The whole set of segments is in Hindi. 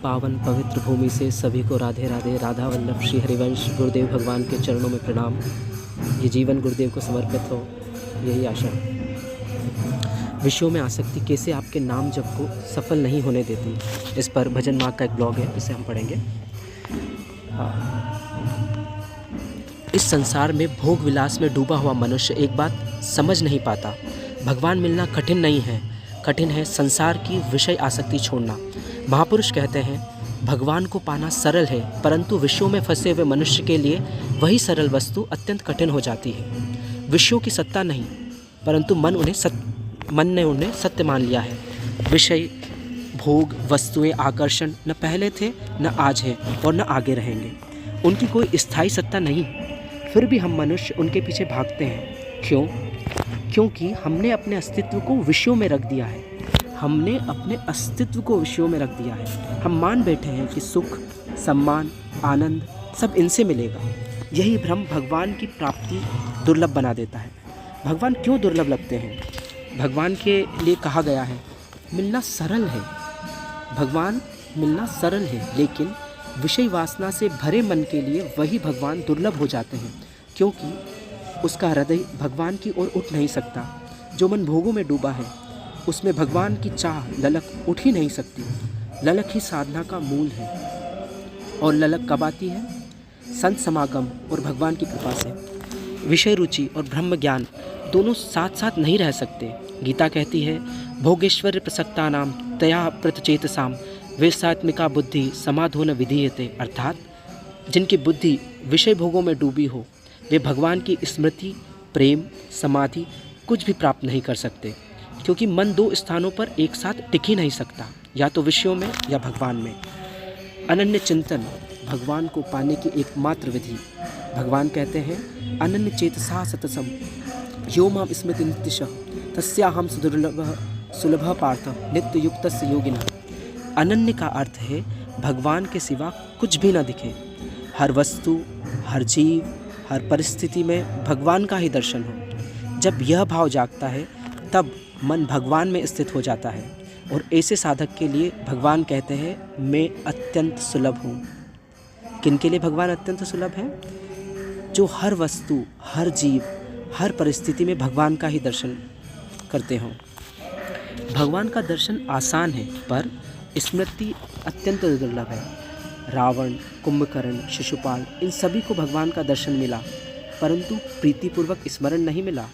पावन पवित्र भूमि से सभी को राधे राधे। राधा वल्लभ श्री हरिवंश गुरुदेव भगवान के चरणों में प्रणाम। ये जीवन गुरुदेव को समर्पित हो, यही आशा। विषयों में आसक्ति कैसे आपके नाम जप को सफल नहीं होने देती, इस पर भजन मार्ग का एक ब्लॉग है, इसे हम पढ़ेंगे। इस संसार में भोग विलास में डूबा हुआ मनुष्य एक बात समझ नहीं पाता, भगवान मिलना कठिन नहीं है, कठिन है संसार की विषय आसक्ति छोड़ना। महापुरुष कहते हैं भगवान को पाना सरल है, परंतु विषयों में फंसे हुए मनुष्य के लिए वही सरल वस्तु अत्यंत कठिन हो जाती है। विषयों की सत्ता नहीं, परंतु मन ने उन्हें सत्य मान लिया है। विषय, भोग, वस्तुएं, आकर्षण न पहले थे, न आज है और न आगे रहेंगे। उनकी कोई स्थायी सत्ता नहीं, फिर भी हम मनुष्य उनके पीछे भागते हैं। क्यों? क्योंकि हमने अपने अस्तित्व को विषयों में रख दिया है। हमने अपने अस्तित्व को विषयों में रख दिया है। हम मान बैठे हैं कि सुख, सम्मान, आनंद सब इनसे मिलेगा। यही भ्रम भगवान की प्राप्ति दुर्लभ बना देता है। भगवान क्यों दुर्लभ लगते हैं? भगवान के लिए कहा गया है मिलना सरल है। भगवान मिलना सरल है, लेकिन विषय वासना से भरे मन के लिए वही भगवान दुर्लभ हो जाते हैं, क्योंकि उसका हृदय भगवान की ओर उठ नहीं सकता। जो मन भोगों में डूबा है, उसमें भगवान की चाह, ललक उठ ही नहीं सकती। ललक ही साधना का मूल है, और ललक कब आती है? संत समागम और भगवान की कृपा से। विषय रुचि और ब्रह्म ज्ञान दोनों साथ साथ नहीं रह सकते। गीता कहती है भोगेश्वर्य प्रसक्ता नाम तया प्रतचेतसाम वेसात्मिका बुद्धि समाधो न विधीयते, अर्थात जिनकी बुद्धि विषय भोगों में डूबी हो, वे भगवान की स्मृति, प्रेम, समाधि कुछ भी प्राप्त नहीं कर सकते, क्योंकि मन दो स्थानों पर एक साथ टिक ही नहीं सकता, या तो विषयों में या भगवान में। अनन्य चिंतन भगवान को पाने की एकमात्र विधि। भगवान कहते हैं अनन्य चेतसा सतसम यो माम स्मृति नित्यशः तस्याहम सुलभ पार्थ नित्य युक्तस्य योगिनः। अनन्य का अर्थ है भगवान के सिवा कुछ भी न दिखे। हर वस्तु, हर जीव, हर परिस्थिति में भगवान का ही दर्शन हो। जब यह भाव जागता है, तब मन भगवान में स्थित हो जाता है, और ऐसे साधक के लिए भगवान कहते हैं मैं अत्यंत सुलभ हूँ। किन के लिए भगवान अत्यंत सुलभ है? जो हर वस्तु, हर जीव, हर परिस्थिति में भगवान का ही दर्शन करते हों। भगवान का दर्शन आसान है, पर स्मृति अत्यंत दुर्लभ है। रावण, कुंभकर्ण, शिशुपाल, इन सभी को भगवान का दर्शन मिला, परंतु प्रीतिपूर्वक स्मरण नहीं मिला।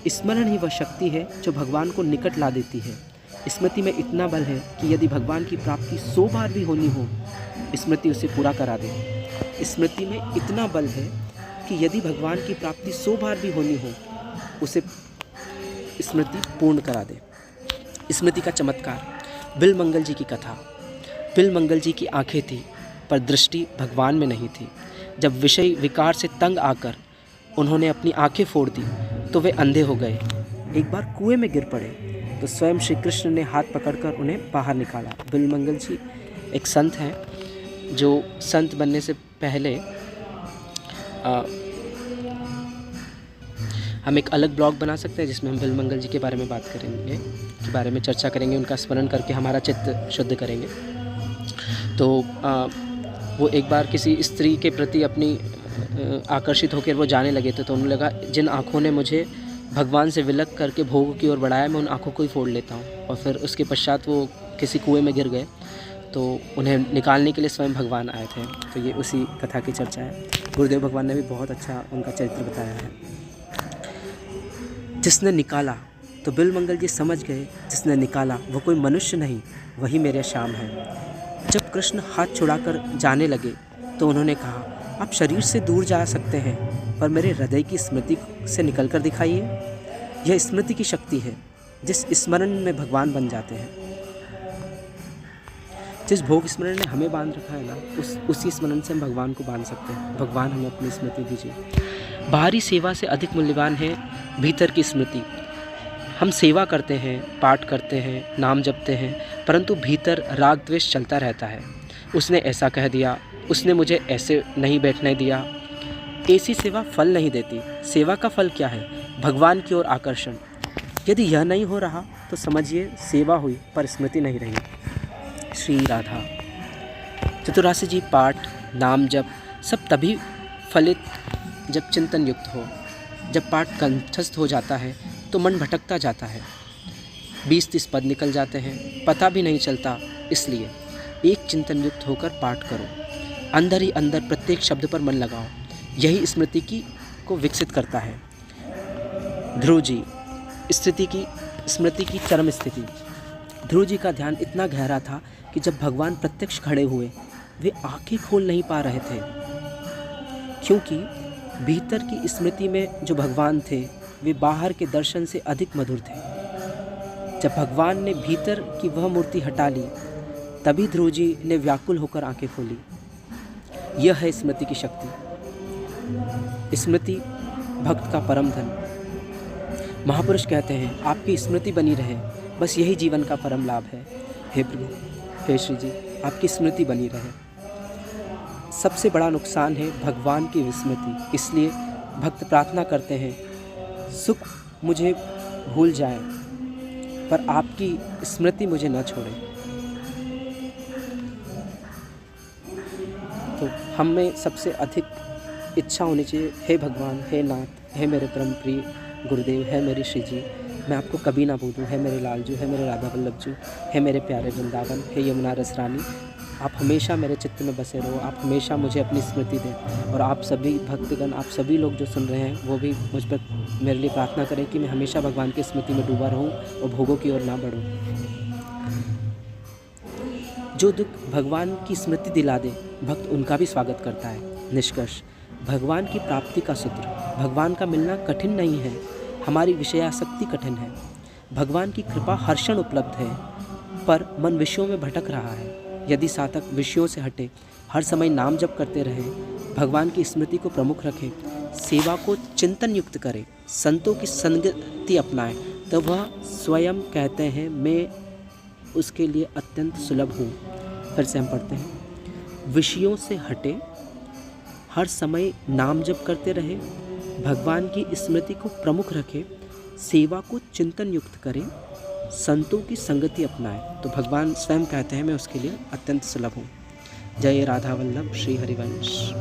स्मरण ही वह शक्ति है जो भगवान को निकट ला देती है। स्मृति में इतना बल है कि यदि भगवान की प्राप्ति 100 बार भी होनी हो, स्मृति उसे पूरा करा दे। स्मृति में इतना बल है कि यदि भगवान की प्राप्ति 100 बार भी होनी हो, उसे स्मृति पूर्ण करा दे। स्मृति का चमत्कार। बिलमंगल जी की कथा। बिलमंगल जी की आंखें थी, पर दृष्टि भगवान में नहीं थी। जब विषय विकार से तंग आकर उन्होंने अपनी आंखें फोड़ दी, तो वे अंधे हो गए। एक बार कुएं में गिर पड़े, तो स्वयं श्री कृष्ण ने हाथ पकड़कर उन्हें बाहर निकाला। बिलमंगल जी एक संत हैं, जो संत बनने से पहले हम एक अलग ब्लॉग बना सकते हैं, जिसमें हम बिलमंगल जी के बारे में बात करेंगे, के बारे में चर्चा करेंगे, उनका स्मरण करके हमारा चित्त शुद्ध करेंगे। तो वो एक बार किसी स्त्री के प्रति अपनी आकर्षित होकर वो जाने लगे थे, तो उन्हें लगा जिन आँखों ने मुझे भगवान से विलग करके भोग की ओर बढ़ाया, मैं उन आँखों को ही फोड़ लेता हूँ। और फिर उसके पश्चात वो किसी कुएं में गिर गए, तो उन्हें निकालने के लिए स्वयं भगवान आए थे। तो ये उसी कथा की चर्चा है। गुरुदेव भगवान ने भी बहुत अच्छा उनका चरित्र बताया है। जिसने निकाला, तो बिलमंगल जी समझ गए जिसने निकाला वो कोई मनुष्य नहीं, वही मेरे श्याम है। जब कृष्ण हाथ छुड़ाकर जाने लगे, तो उन्होंने कहा आप शरीर से दूर जा सकते हैं, पर मेरे हृदय की स्मृति से निकल कर दिखाइए। यह स्मृति की शक्ति है, जिस स्मरण में भगवान बन जाते हैं। जिस भोग स्मरण ने हमें बांध रखा है ना, उसी स्मरण से हम भगवान को बांध सकते हैं। भगवान हमें अपनी स्मृति दीजिए। बाहरी सेवा से अधिक मूल्यवान है भीतर की स्मृति। हम सेवा करते हैं, पाठ करते हैं, नाम जपते हैं, परंतु भीतर राग द्वेष चलता रहता है। उसने ऐसा कह दिया, उसने मुझे ऐसे नहीं बैठने दिया। ऐसी सेवा फल नहीं देती। सेवा का फल क्या है? भगवान की ओर आकर्षण। यदि यह नहीं हो रहा, तो समझिए सेवा हुई पर स्मृति नहीं रही। श्री राधा। चतुरासी जी पाठ, नाम जप सब तभी फलित जब चिंतन युक्त हो। जब पाठ कंठस्थ हो जाता है तो मन भटकता जाता है, 20-30 पद निकल जाते हैं, पता भी नहीं चलता। इसलिए एक चिंतन युक्त होकर पाठ करो, अंदर ही अंदर प्रत्येक शब्द पर मन लगाओ। यही स्मृति को विकसित करता है। ध्रुव जी, स्मृति की चरम स्थिति। ध्रुव जी का ध्यान इतना गहरा था कि जब भगवान प्रत्यक्ष खड़े हुए वे आंखें खोल नहीं पा रहे थे, क्योंकि भीतर की स्मृति में जो भगवान थे वे बाहर के दर्शन से अधिक मधुर थे। जब भगवान ने भीतर की वह मूर्ति हटा ली, तभी ध्रुव जी ने व्याकुल होकर आंखें खोली। यह है स्मृति की शक्ति। स्मृति भक्त का परम धन। महापुरुष कहते हैं, आपकी स्मृति बनी रहे, बस यही जीवन का परम लाभ है। हे प्रभु, हे श्री जी, आपकी स्मृति बनी रहे। सबसे बड़ा नुकसान है भगवान की विस्मृति। इसलिए भक्त प्रार्थना करते हैं, सुख मुझे भूल जाए पर आपकी स्मृति मुझे न छोड़े। तो हम में सबसे अधिक इच्छा होनी चाहिए, हे भगवान, हे नाथ, हे मेरे परम प्रिय गुरुदेव, है मेरी श्री जी, मैं आपको कभी ना भूलूं। है मेरे लालजू, है मेरे राधा वल्लभ जी, है मेरे प्यारे वृंदावन, हे यमुना रस रानी, आप हमेशा मेरे चित्त में बसे रहो। आप हमेशा मुझे अपनी स्मृति दें। और आप सभी भक्तगण, आप सभी लोग जो सुन रहे हैं, वो भी मुझ पर मेरे लिए प्रार्थना करें कि मैं हमेशा भगवान की स्मृति में डूबा रहूं और भोगों की ओर ना बढ़ूं। जो दुख भगवान की स्मृति दिला दे, भक्त उनका भी स्वागत करता है। निष्कर्ष, भगवान की प्राप्ति का सूत्र। भगवान का मिलना कठिन नहीं है, हमारी विषयासक्ति कठिन है। भगवान की कृपा हर क्षण उपलब्ध है, पर मन विषयों में भटक रहा है। यदि साधक विषयों से हटे, हर समय नाम जप करते रहे, भगवान की स्मृति को प्रमुख रखे, सेवा को चिंतन युक्त करे, संतों की संगति अपनाए, तो वह स्वयं कहते हैं, मैं उसके लिए अत्यंत सुलभ हूँ। फिर से हम पढ़ते हैं, विषयों से हटे, हर समय नाम जप करते रहे, भगवान की स्मृति को प्रमुख रखे, सेवा को चिंतन युक्त करे, संतों की संगति अपनाए, तो भगवान स्वयं कहते हैं, मैं उसके लिए अत्यंत सुलभ हूँ। जय राधा वल्लभ श्री हरिवंश।